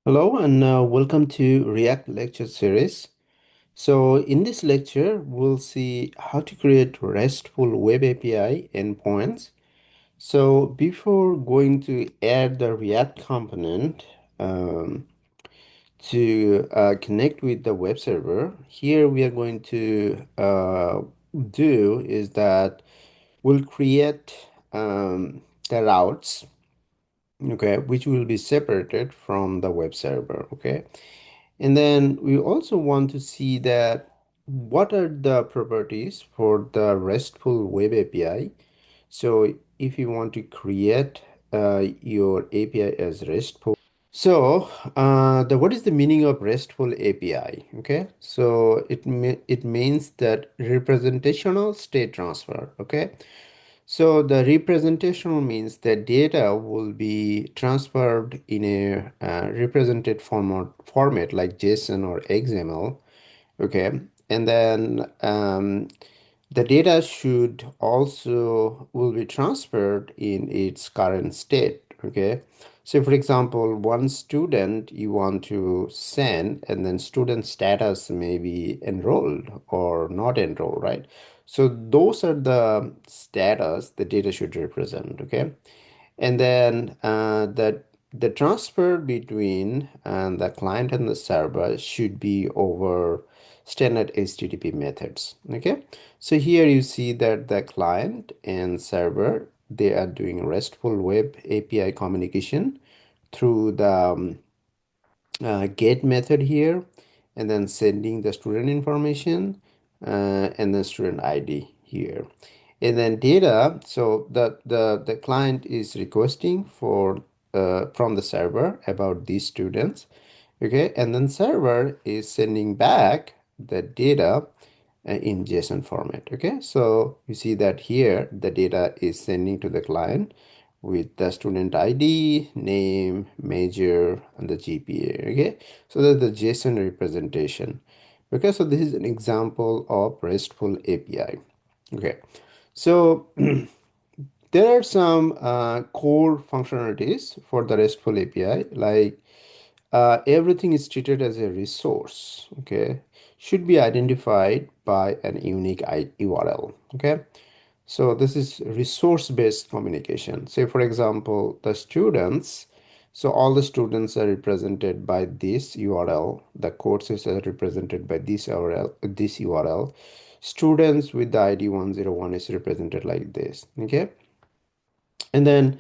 Hello and welcome to React lecture series. So in this lecture, we'll see how to create RESTful Web API endpoints. So before going to add the React component to connect with the web server, here we are going to do is that we'll create the routes, okay, which will be separated from the web server, okay. And then we also want to see that what are the properties for the RESTful Web API. So if you want to create your API as RESTful. So the what is the meaning of RESTful API? Okay, so it means that representational state transfer. Okay, so the representational means that data will be transferred in a represented format like JSON or XML. Okay, and then the data should also will be transferred in its current state. Okay, so for example, one student you want to send, and then student status may be enrolled or not enrolled, right? So those are the status the data should represent. Okay, and then the transfer between the client and the server should be over standard HTTP methods. Okay, so here you see that the client and server, they are doing RESTful Web API communication through the get method here, and then sending the student information and then student ID here. And then data, so the client is requesting for from the server about these students, okay, and then server is sending back the data in JSON format. Okay, so you see that here the data is sending to the client with the student ID, name, major, and the GPA. Okay, so that's the JSON representation. Okay, so this is an example of RESTful API. Okay, so there are some core functionalities for the RESTful API, like everything is treated as a resource, okay, should be identified by an unique URL, okay. So this is resource-based communication. Say, for example, the students, so all the students are represented by this URL, the courses are represented by this URL, Students with the ID 101 is represented like this, okay. And then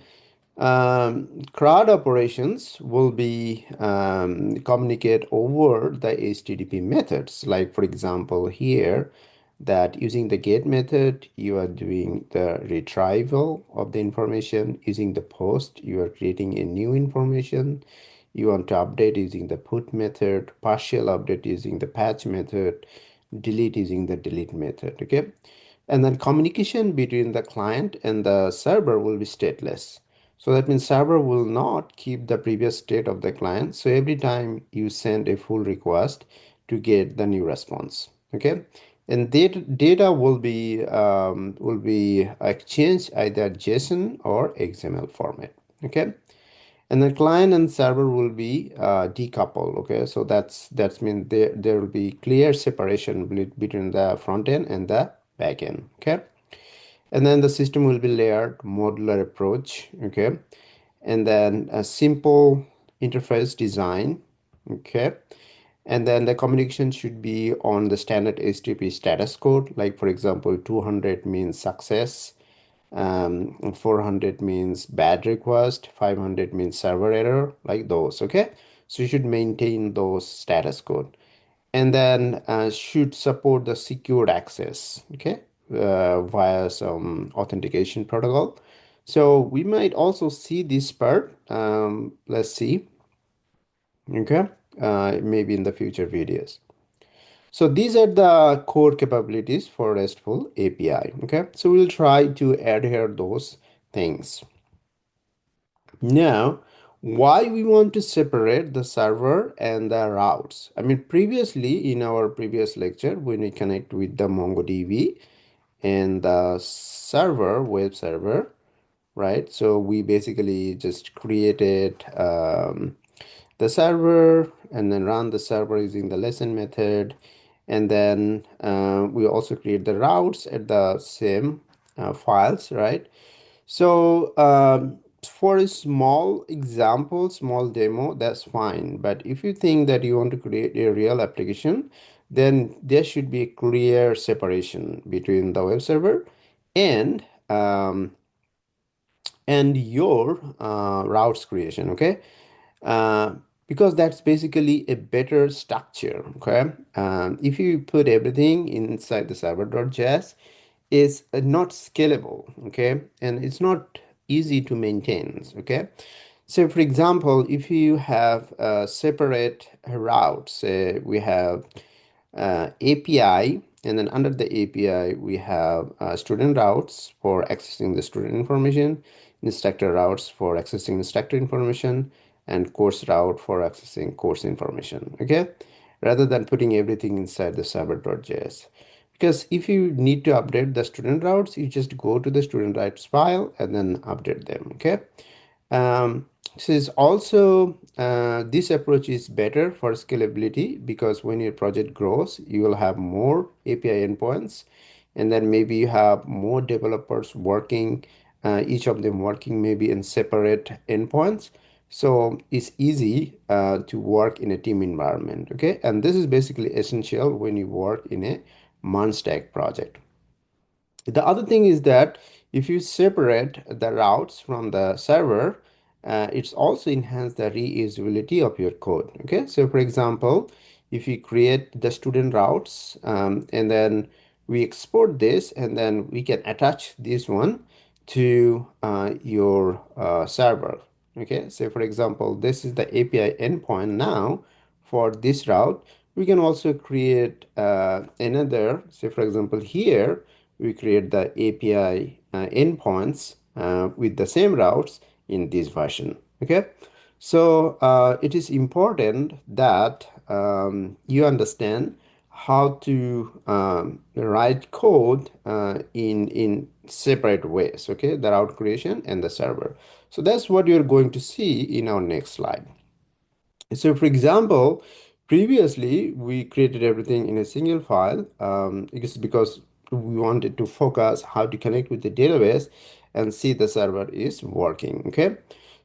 CRUD operations will be communicate over the HTTP methods. Like for example, here that using the get method, you are doing the retrieval of the information. Using the post, you are creating a new information. You want to update using the put method, partial update using the patch method, delete using the delete method. Okay. And then communication between the client and the server will be stateless. So that means server will not keep the previous state of the client. So every time you send a full request to get the new response, okay? And data will be exchanged either JSON or XML format, okay? And the client and server will be decoupled, okay? So that's mean there will be clear separation between the front end and the back end, okay? And then the system will be layered modular approach, okay, and then a simple interface design, okay, and then the communication should be on the standard HTTP status code, like for example 200 means success, 400 means bad request, 500 means server error, like those, okay. So you should maintain those status code, and then should support the secured access, okay, via some authentication protocol. So we might also see this part. Let's see, okay, maybe in the future videos. So these are the core capabilities for RESTful API, okay. So we'll try to adhere those things. Now, why we want to separate the server and the routes? I mean, previously in our previous lecture, when we connect with the MongoDB and the server, web server, right? So we basically just created the server and then run the server using the lesson method. And then we also create the routes at the same files, right? So for a small example, small demo, that's fine. But if you think that you want to create a real application, then there should be a clear separation between the web server and your routes creation, okay? uh, because that's basically a better structure. Okay, if you put everything inside the server.js, is not scalable. Okay, and it's not easy to maintain. Okay, so for example, if you have separate routes, say we have API, and then under the API, we have student routes for accessing the student information, instructor routes for accessing instructor information, and course route for accessing course information. Okay, rather than putting everything inside the server.js. Because if you need to update the student routes, you just go to the student routes file and then update them. Okay. This is also this approach is better for scalability because when your project grows, you will have more API endpoints, and then maybe you have more developers working, each of them working maybe in separate endpoints. So it's easy to work in a team environment. Okay, and this is basically essential when you work in a Monstack project. The other thing is that if you separate the routes from the server, it's also enhance the reusability of your code. Okay, so for example, if you create the student routes and then we export this and then we can attach this one to your server. Okay, so for example, this is the API endpoint now for this route. We can also create another, say for example, here we create the API endpoints with the same routes in this version. Okay, so it is important that you understand how to write code in separate ways. Okay, the route creation and the server. So that's what you're going to see in our next slide. So for example, previously we created everything in a single file because we wanted to focus how to connect with the database and see the server is working. Okay.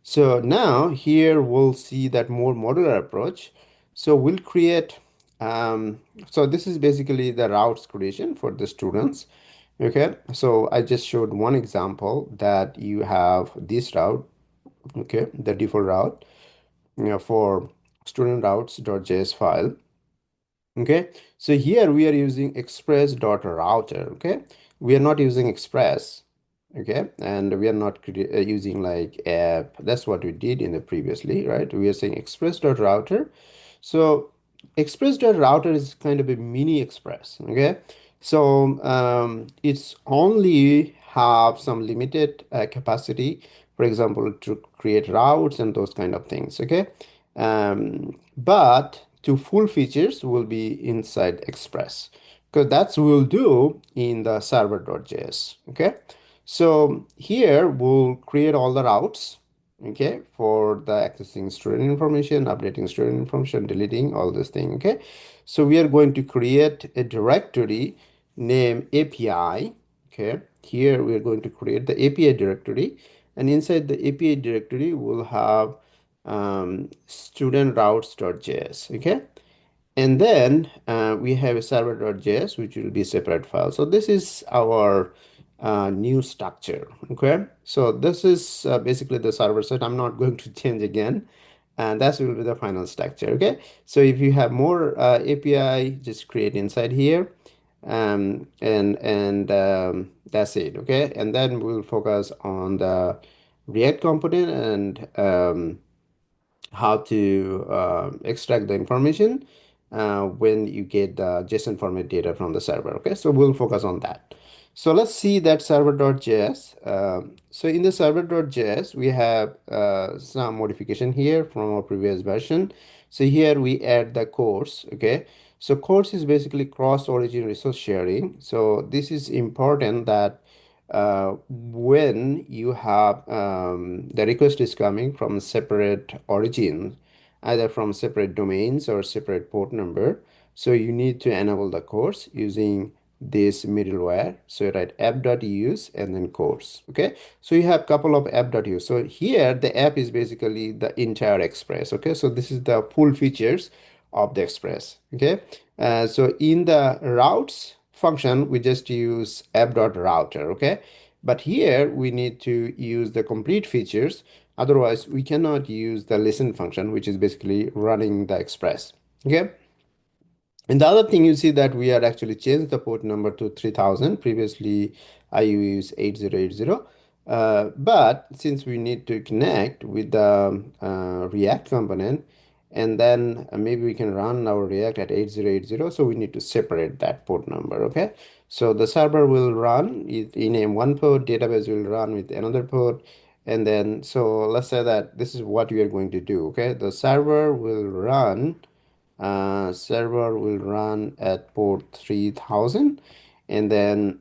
So now here we'll see that more modular approach. So we'll create, so this is basically the routes creation for the students. Okay. So I just showed one example that you have this route, okay, the default route, for student routes.js file. Okay, so here we are using express.router. Okay, we are not using express. Okay, and we are not using like app. That's what we did in the previously, right? We are saying express.router. So express.router is kind of a mini express. Okay, so it's only have some limited capacity, for example, to create routes and those kind of things. Okay, but to full features will be inside Express because that's we'll do in the server.js. Okay, so here we'll create all the routes. Okay, for the accessing student information, updating student information, deleting all this thing. Okay, so we are going to create a directory named API. Okay, here we are going to create the API directory, and inside the API directory we'll have student routes.js. Okay, and then we have a server.js, which will be a separate file. So this is our new structure. Okay, so this is basically the server side. I'm not going to change again, and that will be the final structure. Okay, so if you have more API, just create inside here, and that's it. Okay, and then we'll focus on the React component and how to extract the information when you get the JSON format data from the server. Okay, so we'll focus on that. So let's see that server.js. So in the server.js, we have some modification here from our previous version. So here we add the course. Okay, so course is basically cross-origin resource sharing. So this is important that when you have the request is coming from separate origin, either from separate domains or separate port number. So you need to enable the course using this middleware. So you write app.use and then course. Okay. So you have couple of app.use. So here the app is basically the entire Express. Okay. So this is the full features of the Express. Okay. So in the routes function, we just use app.router. Okay. But here we need to use the complete features. Otherwise, we cannot use the listen function, which is basically running the Express. Okay. And the other thing you see that we had actually changed the port number to 3000. Previously, I used 8080. But since we need to connect with the React component, and then maybe we can run our React at 8080, so we need to separate that port number, okay? So the server will run it in a one port, database will run with another port, and then, so let's say that this is what we are going to do, okay? The server will run at port 3000, and then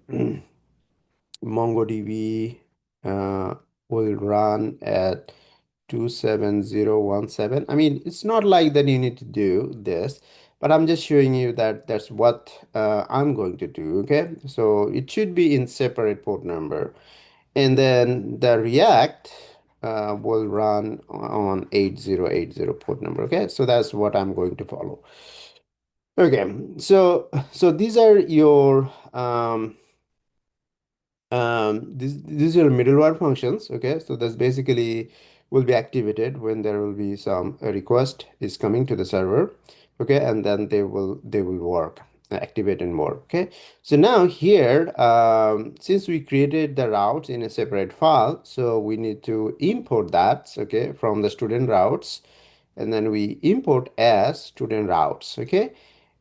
MongoDB will run at 27017. I mean, it's not like that you need to do this, but I'm just showing you that that's what I'm going to do. Okay, so it should be in separate port number, and then the React will run on 8080 port number. Okay, so that's what I'm going to follow. Okay, so these are your these are middleware functions. Okay, so that's basically will be activated when there will be some a request is coming to the server. Okay, and then they will work, activate and work. Okay, so now here, since we created the routes in a separate file, so we need to import that, okay, from the student routes, and then we import as student routes. Okay,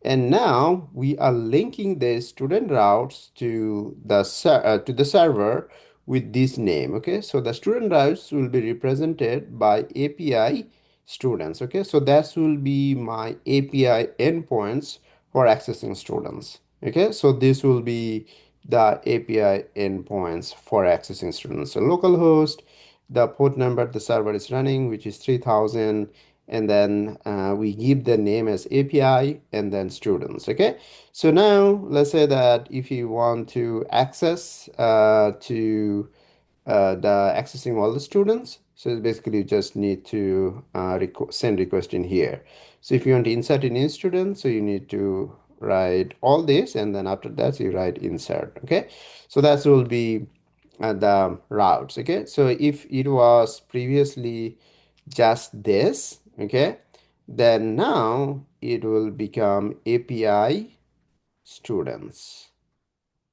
and now we are linking the student routes to the server with this name. Okay, so the student routes will be represented by API students. Okay, so that will be my API endpoints for accessing students. Okay, so this will be the API endpoints for accessing students. So localhost, the port number the server is running, which is 3000, and then we give the name as API and then students. Okay, so now let's say that if you want to access to the accessing all the students, so it's basically you just need to send request in here. So if you want to insert a new student, so you need to write all this, and then after that you write insert. Okay, so that will be the routes. Okay, so if it was previously just this, okay, then now it will become API students.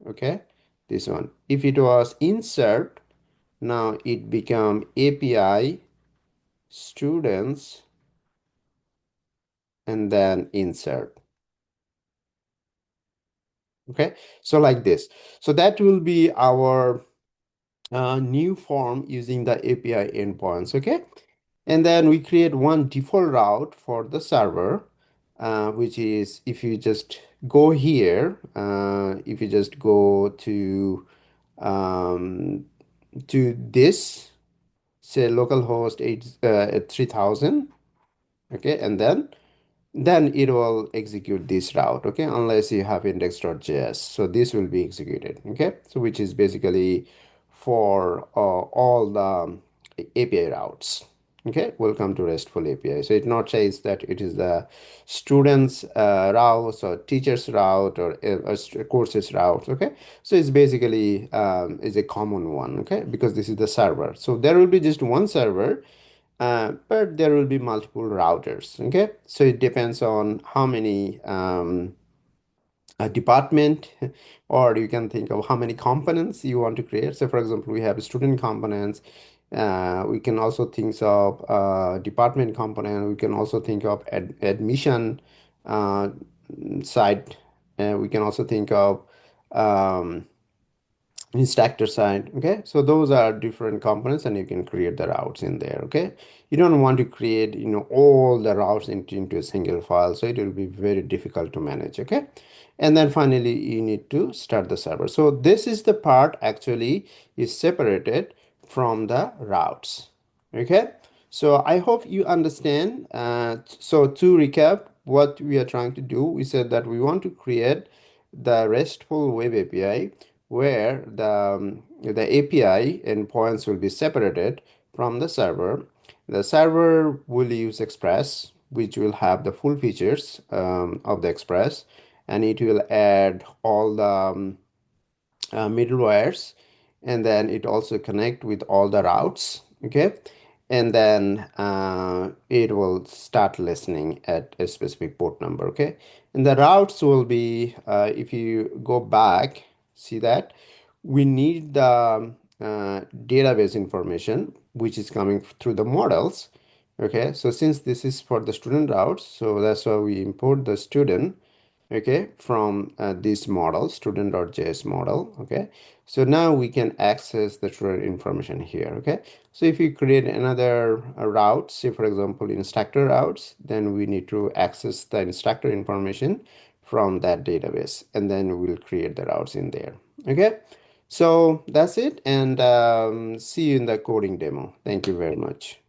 Okay, this one. If it was insert, now it become API students and then insert. Okay, so like this. So that will be our new form using the API endpoints. Okay, and then we create one default route for the server, which is if you just go here, if you just go um, to this, say localhost 3000, okay, and then it will execute this route, okay, unless you have index.js. So this will be executed, okay, so which is basically for all the API routes. Okay, welcome to RESTful API. So it not says that it is the students routes or teachers route or courses routes. Okay, so it's basically is a common one. Okay, because this is the server. So there will be just one server, but there will be multiple routers. Okay, so it depends on how many department or you can think of how many components you want to create. So for example, we have student components. We can also think of department component. We can also think of admission uh, side. We can also think of um, instructor side. Okay, so those are different components and you can create the routes in there. Okay, you don't want to create all the routes into a single file, so it will be very difficult to manage. Okay, and then finally you need to start the server. So this is the part actually is separated from the routes. Okay, So I hope you understand. So to recap, what we are trying to do, we said that we want to create the RESTful Web API where the API endpoints will be separated from the server. The server will use Express, which will have the full features of the Express, and it will add all the middlewares, and then it also connect with all the routes. Okay, and then it will start listening at a specific port number. Okay, and the routes will be if you go back, see that we need the database information which is coming through the models. Okay, so since this is for the student routes, so that's why we import the student, okay, from this model, student.js model. Okay, so now we can access the student information here. Okay, so if you create another route, say for example instructor routes, then we need to access the instructor information from that database, and then we'll create the routes in there. Okay, so that's it, and see you in the coding demo. Thank you very much.